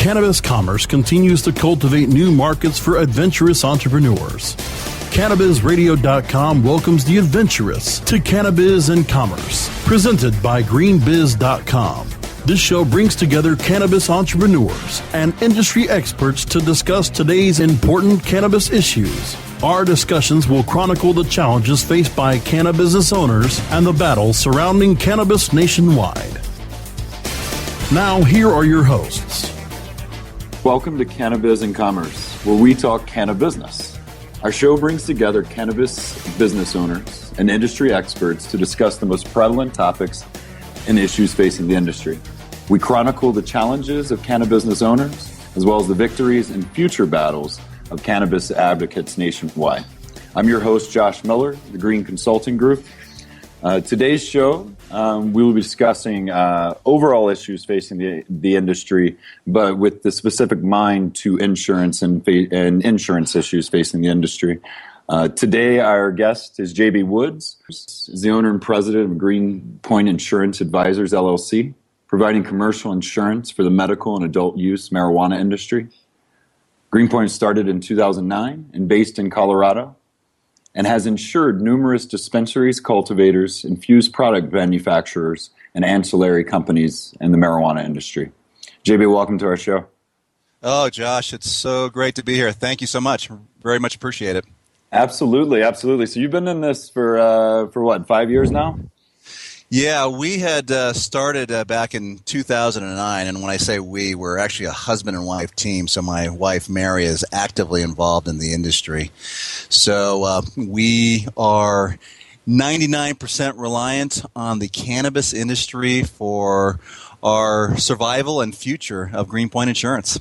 Cannabis Commerce continues to cultivate new markets for adventurous entrepreneurs. CannabisRadio.com welcomes the adventurous to Cannabiz and Commerce, presented by greenbiz.com. This show brings together cannabis entrepreneurs and industry experts to discuss today's important cannabis issues. Our discussions will chronicle the challenges faced by cannabusiness owners and the battles surrounding cannabis nationwide. Now, here are your hosts. Welcome to Cannabiz and Commerce, where we talk cannabusiness. Our show brings together cannabis business owners and industry experts to discuss the most prevalent topics and issues facing the industry. We chronicle the challenges of cannabusiness owners, as well as the victories and future battles of cannabis advocates nationwide. I'm your host, Josh Miller, the Green Consulting Group. Today's show, we will be discussing overall issues facing the industry, but with the specific mind to insurance and insurance issues facing the industry. Today, our guest is JB Woods. He's the owner and president of Greenpoint Insurance Advisors, LLC, providing commercial insurance for the medical and adult use marijuana industry. Greenpoint started in 2009 and based in Colorado, and has insured numerous dispensaries, cultivators, infused product manufacturers, and ancillary companies in the marijuana industry. JB, welcome to our show. Oh, Josh, it's so great to be here. Thank you so much. Very much appreciate it. Absolutely, absolutely. So you've been in this for what, 5 years now? Yeah, we had started back in 2009, and when I say we, we're actually a husband and wife team, so my wife, Mary, is actively involved in the industry. So we are 99% reliant on the cannabis industry for our survival and future of Greenpoint Insurance.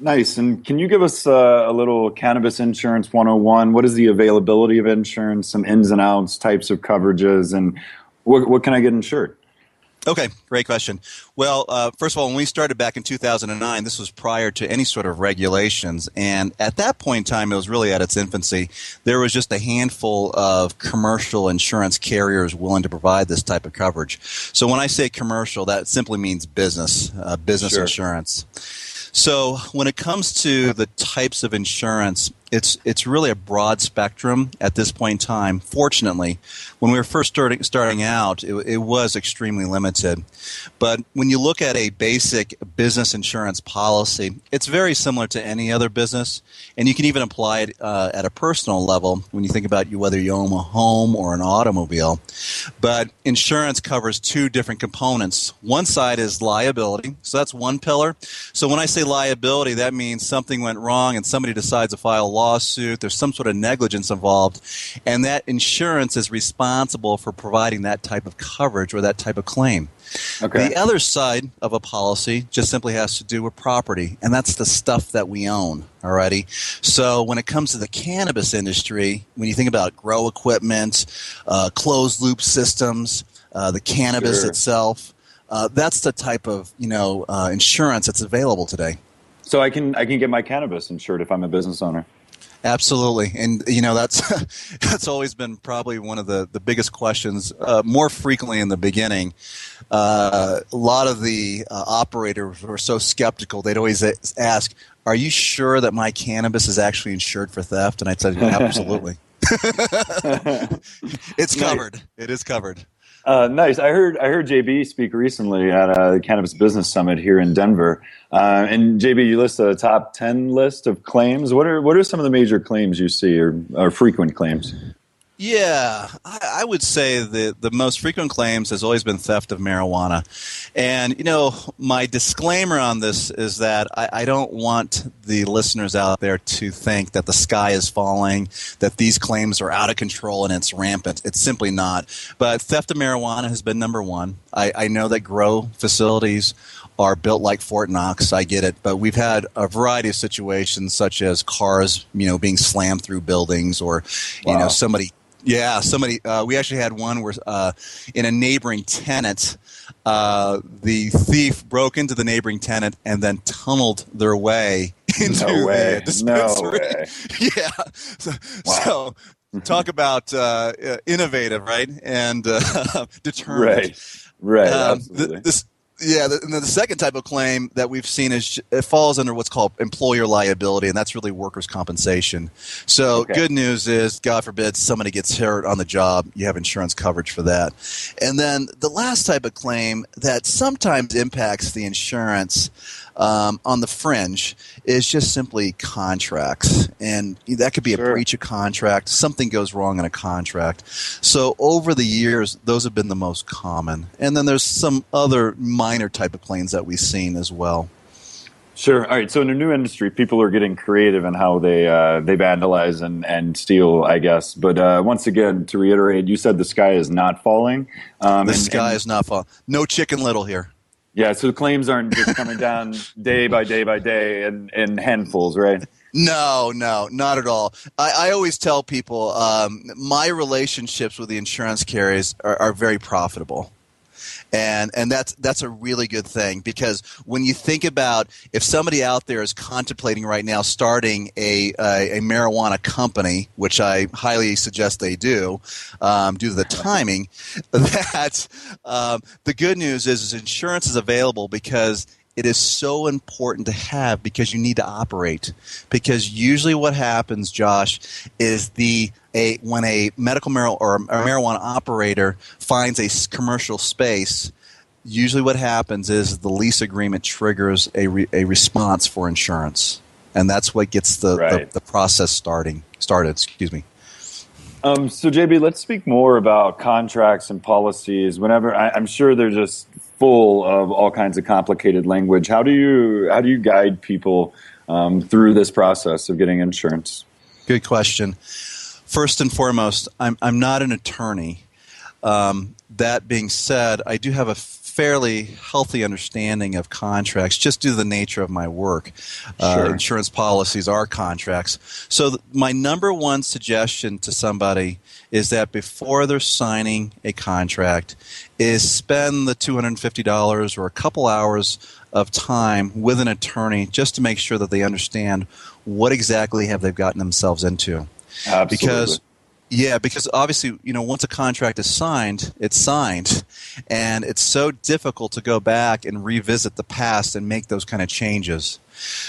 Nice. And can you give us a little Cannabis Insurance 101? What is the availability of insurance, some ins and outs, types of coverages, and what can I get insured? Okay, great question. Well, first of all, when we started back in 2009, this was prior to any sort of regulations. And at that point in time, it was really at its infancy. There was just a handful of commercial insurance carriers willing to provide this type of coverage. So when I say commercial, that simply means business Sure. insurance. So when it comes to the types of insurance, it's really a broad spectrum at this point in time. Fortunately, when we were first starting out, it was extremely limited. But when you look at a basic business insurance policy, it's very similar to any other business, and you can even apply it at a personal level when you think about whether you own a home or an automobile. But insurance covers two different components. One side is liability, so that's one pillar. So when I say liability, that means something went wrong and somebody decides to file a lawsuit, there's some sort of negligence involved, and that insurance is responsible for providing that type of coverage or that type of claim. Okay. The other side of a policy just simply has to do with property, and that's the stuff that we own, alrighty? So when it comes to the cannabis industry, when you think about grow equipment, closed-loop systems, the cannabis Sure. itself, that's the type of insurance that's available today. So I can get my cannabis insured if I'm a business owner. Absolutely, and that's always been probably one of the biggest questions. More frequently in the beginning, a lot of the operators were so skeptical. They'd always ask, "Are you sure that my cannabis is actually insured for theft?" And I'd say, "Absolutely, it's covered. It is covered." Nice. I heard JB speak recently at the Cannabis Business Summit here in Denver. And JB, you list a top 10 list of claims. What are some of the major claims you see or frequent claims? Yeah, I would say the most frequent claims has always been theft of marijuana. And, my disclaimer on this is that I don't want the listeners out there to think that the sky is falling, that these claims are out of control and it's rampant. It's simply not. But theft of marijuana has been number one. I know that grow facilities are built like Fort Knox. I get it. But we've had a variety of situations such as cars, being slammed through buildings or, Wow. somebody. Yeah, we actually had one where in a neighboring tenant, the thief broke into the neighboring tenant and then tunneled their way into the dispensary. No way. Yeah. So talk about innovative, right? And determined. Right. Absolutely. Yeah, and then the second type of claim that we've seen is it falls under what's called employer liability, and that's really workers' compensation. So good news is, God forbid, somebody gets hurt on the job, you have insurance coverage for that. And then the last type of claim that sometimes impacts the insurance on the fringe is just simply contracts. And that could be a breach of contract. Something goes wrong in a contract. So over the years, those have been the most common. And then there's some other minor type of claims that we've seen as well. Sure. All right. So in a new industry, people are getting creative in how they vandalize and steal, I guess. But once again, to reiterate, you said the sky is not falling. The sky is not falling. No Chicken Little here. Yeah, so the claims aren't just coming down day by day in handfuls, right? No, not at all. I always tell people my relationships with the insurance carriers are very profitable. And that's a really good thing, because when you think about if somebody out there is contemplating right now starting a marijuana company, which I highly suggest they do due to the timing, that the good news is insurance is available because it is so important to have, because you need to operate. Because usually what happens, Josh, is when a medical or a marijuana operator finds a commercial space, usually what happens is the lease agreement triggers a response for insurance, and that's what gets the process started. Excuse me. So JB, let's speak more about contracts and policies. Whenever I'm sure they're just full of all kinds of complicated language. How do you guide people through this process of getting insurance? Good question. First and foremost, I'm not an attorney. That being said, I do have a fairly healthy understanding of contracts just due to the nature of my work. Insurance policies are contracts. So my number one suggestion to somebody is that before they're signing a contract is spend the $250 or a couple hours of time with an attorney just to make sure that they understand what exactly have they've gotten themselves into. Absolutely. Because obviously, once a contract is signed, it's signed. And it's so difficult to go back and revisit the past and make those kind of changes.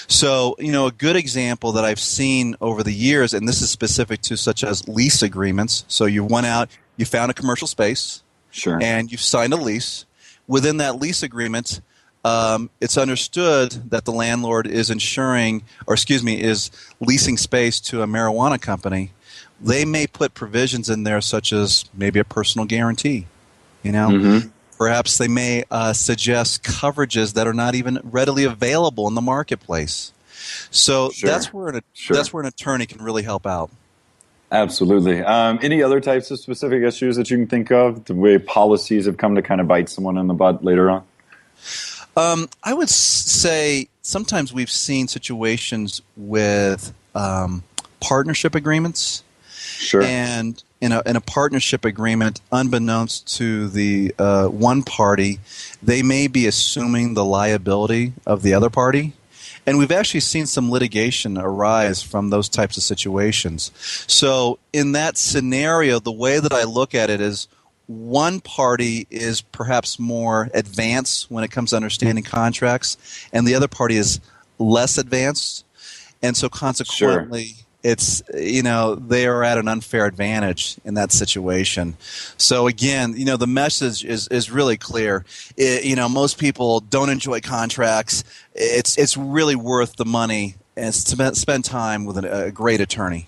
So, a good example that I've seen over the years, and this is specific to such as lease agreements. So you went out, you found a commercial space, and you've signed a lease. Within that lease agreement, it's understood that the landlord is is leasing space to a marijuana company. They may put provisions in there such as maybe a personal guarantee, Perhaps they may suggest coverages that are not even readily available in the marketplace. So that's where an attorney can really help out. Absolutely. Any other types of specific issues that you can think of, the way policies have come to kind of bite someone in the butt later on? I would say sometimes we've seen situations with partnership agreements. And in a partnership agreement, unbeknownst to the one party, they may be assuming the liability of the other party. And we've actually seen some litigation arise from those types of situations. So in that scenario, the way that I look at it is one party is perhaps more advanced when it comes to understanding contracts, and the other party is less advanced. And so consequently, it's, they are at an unfair advantage in that situation. So again, the message is really clear. Most people don't enjoy contracts. It's really worth the money and spend time with a great attorney.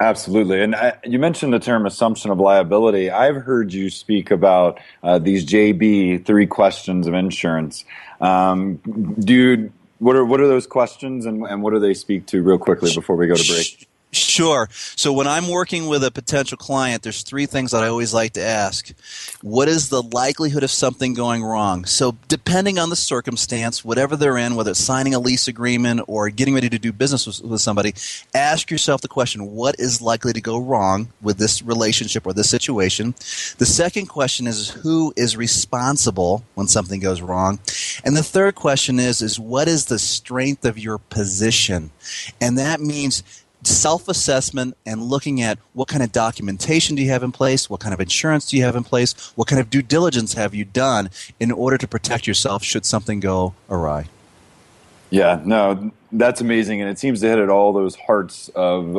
Absolutely. And you mentioned the term assumption of liability. I've heard you speak about these JB 3 questions of insurance. What are those questions, and what do they speak to real quickly before we go to break? Sure. So when I'm working with a potential client, there's 3 things that I always like to ask. What is the likelihood of something going wrong? So depending on the circumstance, whatever they're in, whether it's signing a lease agreement or getting ready to do business with somebody, ask yourself the question, what is likely to go wrong with this relationship or this situation? The second question is, who is responsible when something goes wrong? And the third question is what is the strength of your position? And that means, self-assessment and looking at what kind of documentation do you have in place, what kind of insurance do you have in place, what kind of due diligence have you done in order to protect yourself should something go awry. Yeah, no, that's amazing, and it seems to hit at all those hearts of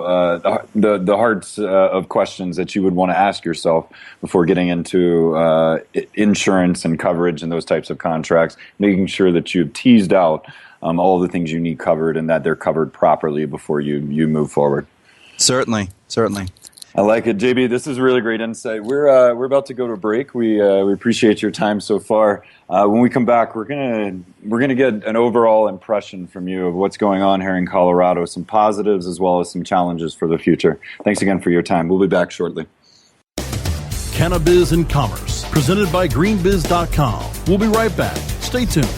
the hearts of questions that you would want to ask yourself before getting into insurance and coverage and those types of contracts, making sure that you've teased out all the things you need covered and that they're covered properly before you move forward. Certainly. I like it, JB. This is really great insight. We're about to go to a break. We appreciate your time so far. When we come back, we're gonna get an overall impression from you of what's going on here in Colorado, some positives as well as some challenges for the future. Thanks again for your time. We'll be back shortly. Cannabiz and Commerce, presented by greenbiz.com. We'll be right back. Stay tuned.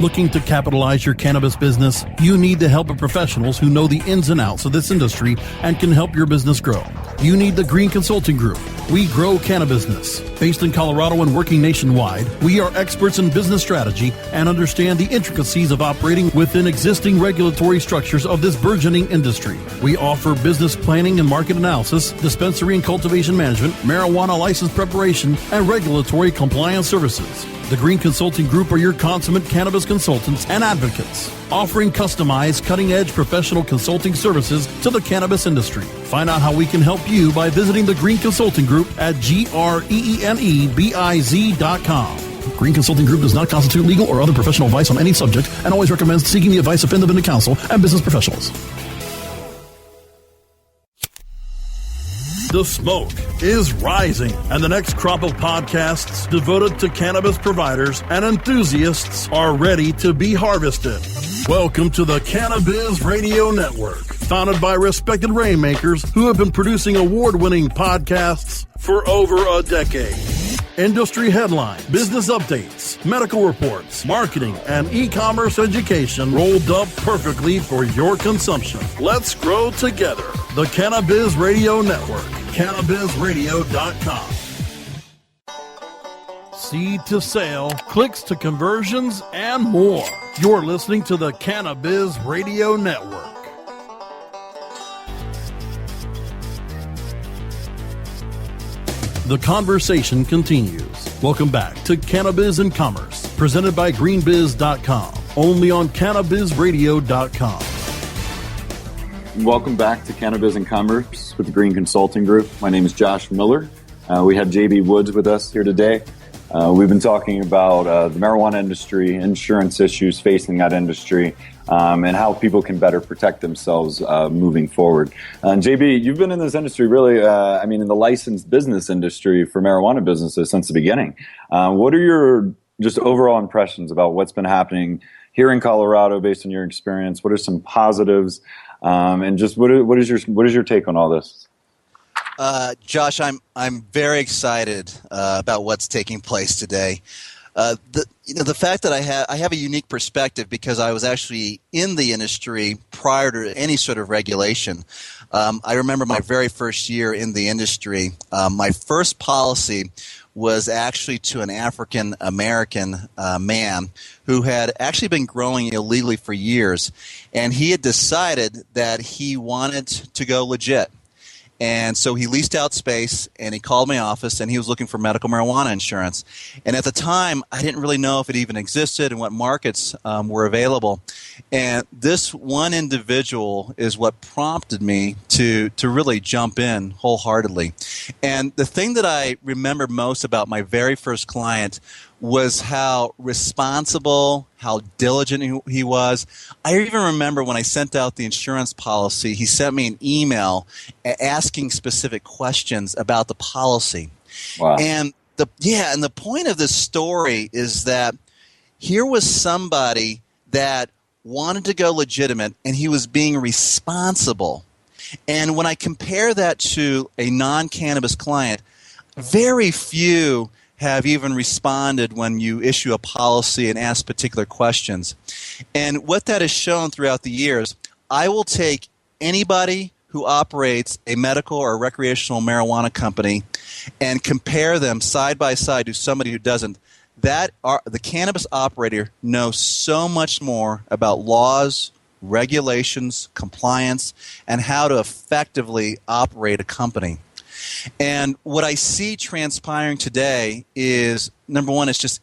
Looking to capitalize your cannabis business? You need the help of professionals who know the ins and outs of this industry and can help your business grow. You need the Green Consulting Group. We grow Cannabusiness. Based in Colorado and working nationwide, we are experts in business strategy and understand the intricacies of operating within existing regulatory structures of this burgeoning industry. We offer business planning and market analysis, dispensary and cultivation management, marijuana license preparation, and regulatory compliance services. The Green Consulting Group are your consummate cannabis consultants and advocates, offering customized, cutting-edge professional consulting services to the cannabis industry. Find out how we can help you by visiting the Green Consulting Group at greenenebiz.com. Green Consulting Group does not constitute legal or other professional advice on any subject and always recommends seeking the advice of independent counsel and business professionals. The smoke is rising, and the next crop of podcasts devoted to cannabis providers and enthusiasts are ready to be harvested. Welcome to the Cannabiz Radio Network, founded by respected rainmakers who have been producing award-winning podcasts for over a decade. Industry headlines, business updates, medical reports, marketing, and e-commerce education rolled up perfectly for your consumption. Let's grow together. The Cannabiz Radio Network, cannabis-radio.com. Seed to sale, clicks to conversions, and more. You're listening to the Cannabiz Radio Network. The conversation continues. Welcome back to Cannabiz and Commerce, presented by greenbiz.com, only on cannabis-radio.com. Welcome back to Cannabiz and Commerce with the Green Consulting Group. My name is Josh Miller. We have JB Woods with us here today. We've been talking about the marijuana industry, insurance issues facing that industry, and how people can better protect themselves moving forward. JB, you've been in this industry really, in the licensed business industry for marijuana businesses since the beginning. What are your just overall impressions about what's been happening here in Colorado based on your experience? What are some positives? And just what is your take on all this? Josh, I'm very excited about what's taking place today. The fact that I have a unique perspective because I was actually in the industry prior to any sort of regulation. I remember my very first year in the industry. My first policy was actually to an African American man who had actually been growing illegally for years, and he had decided that he wanted to go legit. And so he leased out space, and he called my office, and he was looking for medical marijuana insurance. And at the time, I didn't really know if it even existed and what markets were available. And this one individual is what prompted me to really jump in wholeheartedly. And the thing that I remember most about my very first client was how responsible, how diligent he was. I even remember when I sent out the insurance policy, he sent me an email asking specific questions about the policy. Wow. And the point of this story is that here was somebody that wanted to go legitimate, and he was being responsible. And when I compare that to a non-cannabis client, very few have even responded when you issue a policy and ask particular questions. And what that has shown throughout the years, I will take anybody who operates a medical or recreational marijuana company and compare them side by side to somebody who doesn't. the cannabis operator knows so much more about laws, regulations, compliance, and how to effectively operate a company. And what I see transpiring today is, number one, it's just